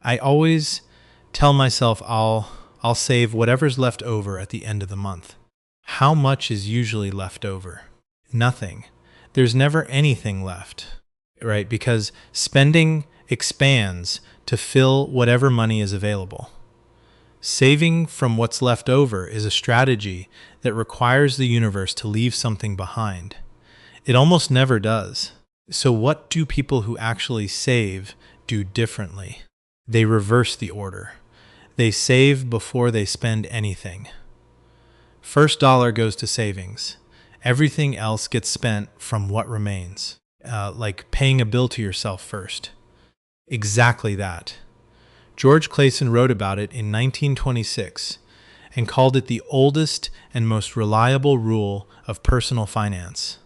I always tell myself I'll save whatever's left over at the end of the month. How much is usually left over? Nothing. There's never anything left, right? Because spending expands to fill whatever money is available. Saving from what's left over is a strategy that requires the universe to leave something behind. It almost never does. So what do people who actually save do differently? They reverse the order. They save before they spend anything. First dollar goes to savings. Everything else gets spent from what remains, like paying a bill to yourself first. Exactly that. George Clason wrote about it in 1926 and called it the oldest and most reliable rule of personal finance.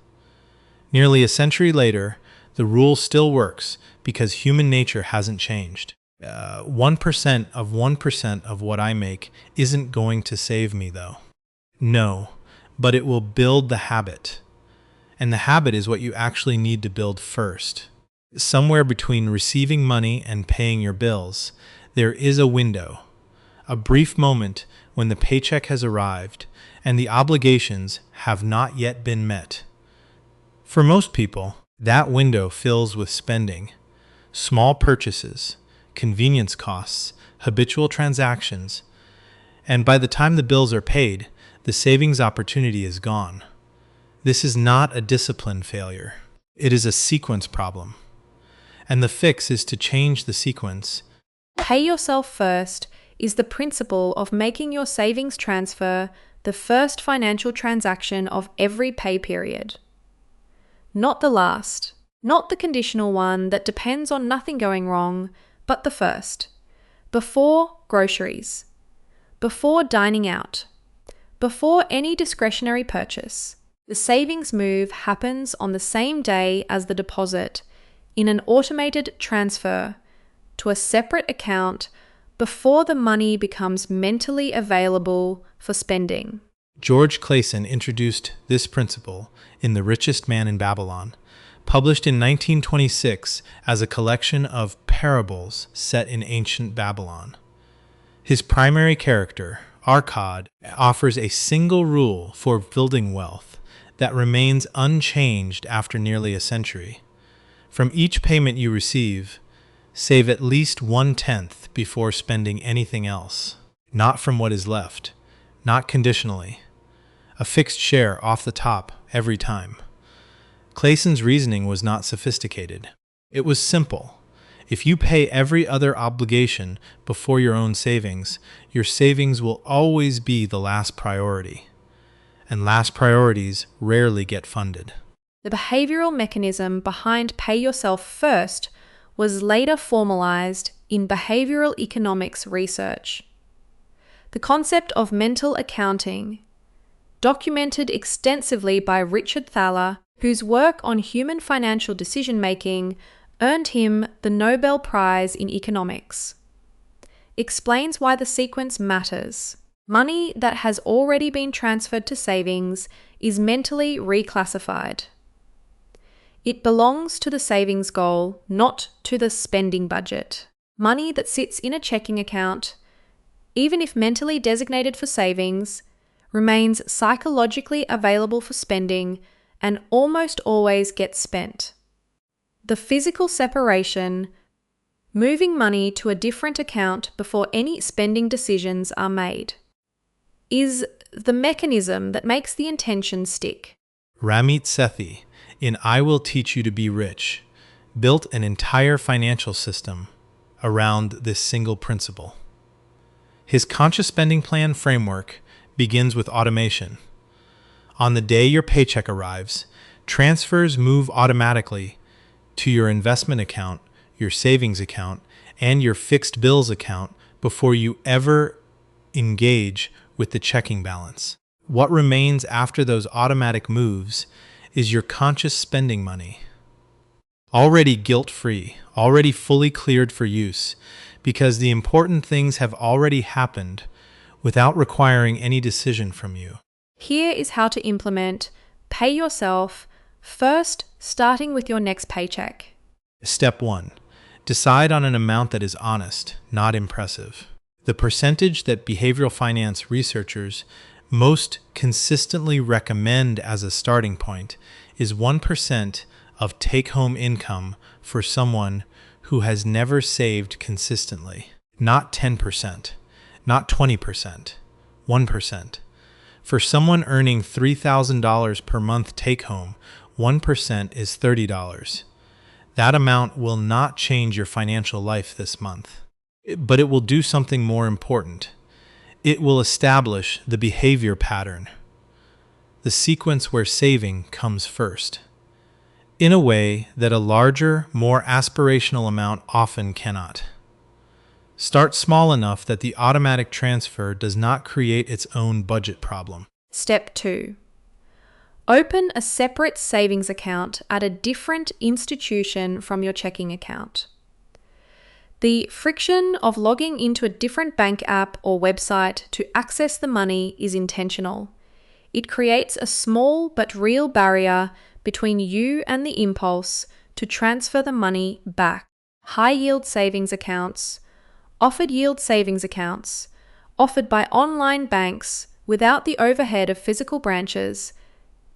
Nearly a century later, the rule still works because human nature hasn't changed. 1% of 1% of what I make isn't going to save me, though. No, but it will build the habit. And the habit is what you actually need to build first. Somewhere between receiving money and paying your bills, there is a window, a brief moment when the paycheck has arrived and the obligations have not yet been met. For most people, that window fills with spending, small purchases, convenience costs, habitual transactions, and by the time the bills are paid, the savings opportunity is gone. This is not a discipline failure. It is a sequence problem. And the fix is to change the sequence. Pay yourself first is the principle of making your savings transfer the first financial transaction of every pay period. Not the last, not the conditional one that depends on nothing going wrong, but the first. Before groceries, before dining out, before any discretionary purchase. The savings move happens on the same day as the deposit in an automated transfer to a separate account before the money becomes mentally available for spending. George Clason introduced this principle in The Richest Man in Babylon, published in 1926 as a collection of parables set in ancient Babylon. His primary character, Arcad, offers a single rule for building wealth that remains unchanged after nearly a century. From each payment you receive, save at least 1/10 before spending anything else. Not from what is left, not conditionally. A fixed share off the top every time. Clayson's reasoning was not sophisticated. It was simple. If you pay every other obligation before your own savings, your savings will always be the last priority. And last priorities rarely get funded. The behavioral mechanism behind pay yourself first was later formalized in behavioral economics research. The concept of mental accounting, documented extensively by Richard Thaler, whose work on human financial decision-making earned him the Nobel Prize in Economics, explains why the sequence matters. Money that has already been transferred to savings is mentally reclassified. It belongs to the savings goal, not to the spending budget. Money that sits in a checking account, even if mentally designated for savings, remains psychologically available for spending and almost always gets spent. The physical separation, moving money to a different account before any spending decisions are made, is the mechanism that makes the intention stick. Ramit Sethi, in I Will Teach You to Be Rich, built an entire financial system around this single principle. His conscious spending plan framework begins with automation. On the day your paycheck arrives, transfers move automatically to your investment account, your savings account, and your fixed bills account before you ever engage with the checking balance. What remains after those automatic moves is your conscious spending money. Already guilt-free, already fully cleared for use, because the important things have already happened without requiring any decision from you. Here is how to implement pay yourself first, starting with your next paycheck. Step 1. Decide on an amount that is honest, not impressive. The percentage that behavioral finance researchers most consistently recommend as a starting point is 1% of take-home income for someone who has never saved consistently. Not 10%, not 20%, 1%. For someone earning $3,000 per month take-home, 1% is $30. That amount will not change your financial life this month, but it will do something more important. It will establish the behavior pattern, the sequence where saving comes first, in a way that a larger, more aspirational amount often cannot. Start small enough that the automatic transfer does not create its own budget problem. Step 2. Open a separate savings account at a different institution from your checking account. The friction of logging into a different bank app or website to access the money is intentional. It creates a small but real barrier between you and the impulse to transfer the money back. High-yield savings accounts, offered yield savings accounts, offered by online banks without the overhead of physical branches,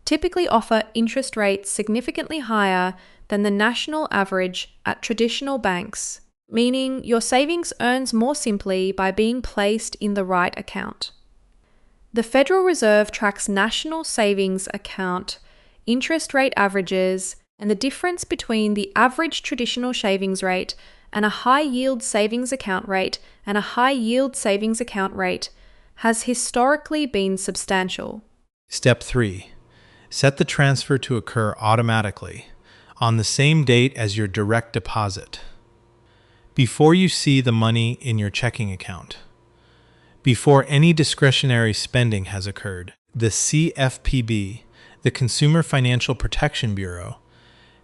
typically offer interest rates significantly higher than the national average at traditional banks, meaning your savings earns more simply by being placed in the right account. The Federal Reserve tracks national savings account interest rate averages, and the difference between the average traditional savings rate and a high-yield savings account rate and a high-yield savings account rate has historically been substantial. Step 3. Set the transfer to occur automatically on the same date as your direct deposit. Before you see the money in your checking account. Before any discretionary spending has occurred, the CFPB, the Consumer Financial Protection Bureau,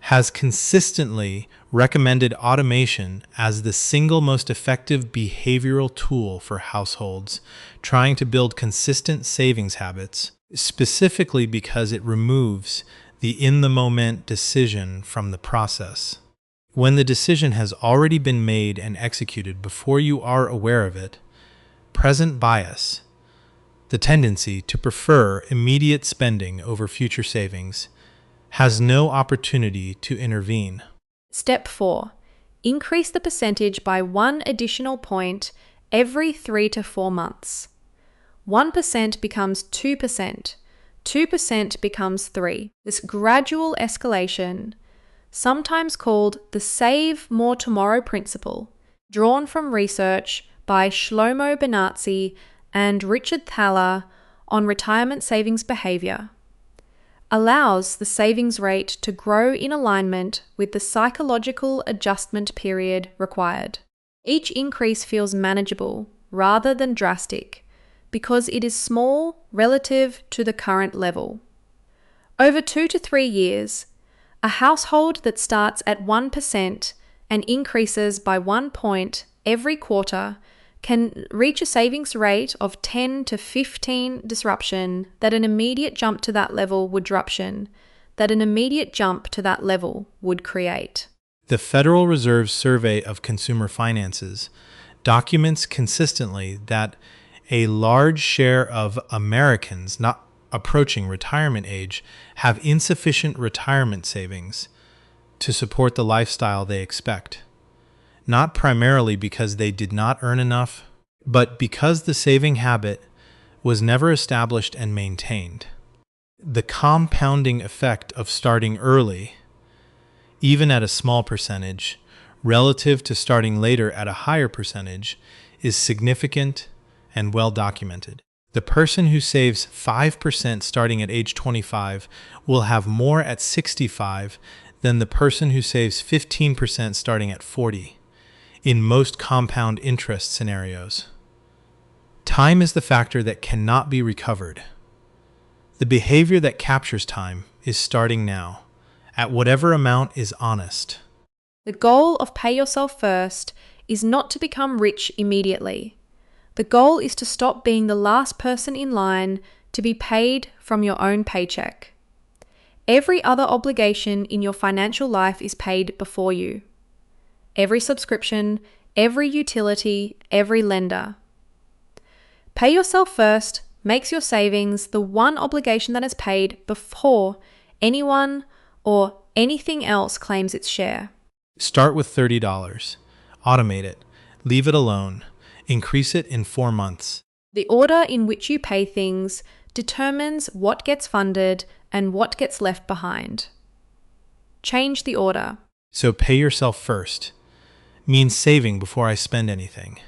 has consistently recommended automation as the single most effective behavioral tool for households trying to build consistent savings habits, specifically because it removes the in-the-moment decision from the process. When the decision has already been made and executed before you are aware of it, present bias, the tendency to prefer immediate spending over future savings, has no opportunity to intervene. Step 4. Increase the percentage by 1 additional point every 3 to 4 months. 1% becomes 2%. 2% becomes 3%. This gradual escalation, sometimes called the Save More Tomorrow principle, drawn from research by Shlomo Benazzi and Richard Thaler on retirement savings behavior, allows the savings rate to grow in alignment with the psychological adjustment period required. Each increase feels manageable rather than drastic because it is small relative to the current level. Over 2 to 3 years, a household that starts at 1% and increases by 1 point every quarter can reach a savings rate of 10 to 15 disruption that an immediate jump to that level would create. The Federal Reserve's survey of consumer finances documents consistently that a large share of Americans not approaching retirement age have insufficient retirement savings to support the lifestyle they expect. Not primarily because they did not earn enough, but because the saving habit was never established and maintained. The compounding effect of starting early, even at a small percentage, relative to starting later at a higher percentage, is significant and well documented. The person who saves 5% starting at age 25 will have more at 65 than the person who saves 15% starting at 40. In most compound interest scenarios. Time is the factor that cannot be recovered. The behavior that captures time is starting now, at whatever amount is honest. The goal of Pay Yourself First is not to become rich immediately. The goal is to stop being the last person in line to be paid from your own paycheck. Every other obligation in your financial life is paid before you. every subscription, every utility, every lender. Pay yourself first makes your savings the one obligation that is paid before anyone or anything else claims its share. Start with $30. Automate it. Leave it alone. Increase it in 4 months. The order in which you pay things determines what gets funded and what gets left behind. Change the order. So pay yourself first means saving before I spend anything,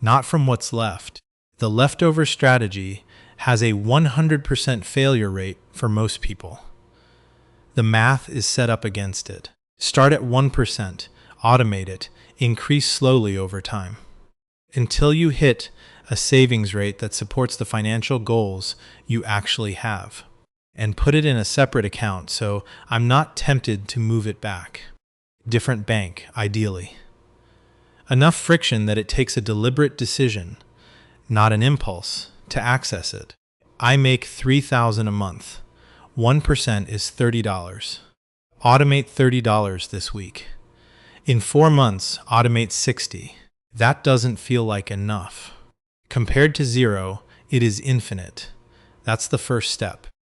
not from what's left. The leftover strategy has a 100% failure rate for most people. The math is set up against it. Start at 1%, automate it, increase slowly over time, until you hit a savings rate that supports the financial goals you actually have. And put it in a separate account so I'm not tempted to move it back. Different bank, ideally. Enough friction that it takes a deliberate decision, not an impulse, to access it. I make $3,000 a month. 1% is $30. Automate $30 this week. In 4 months, automate 60. That doesn't feel like enough. Compared to zero, it is infinite. That's the first step.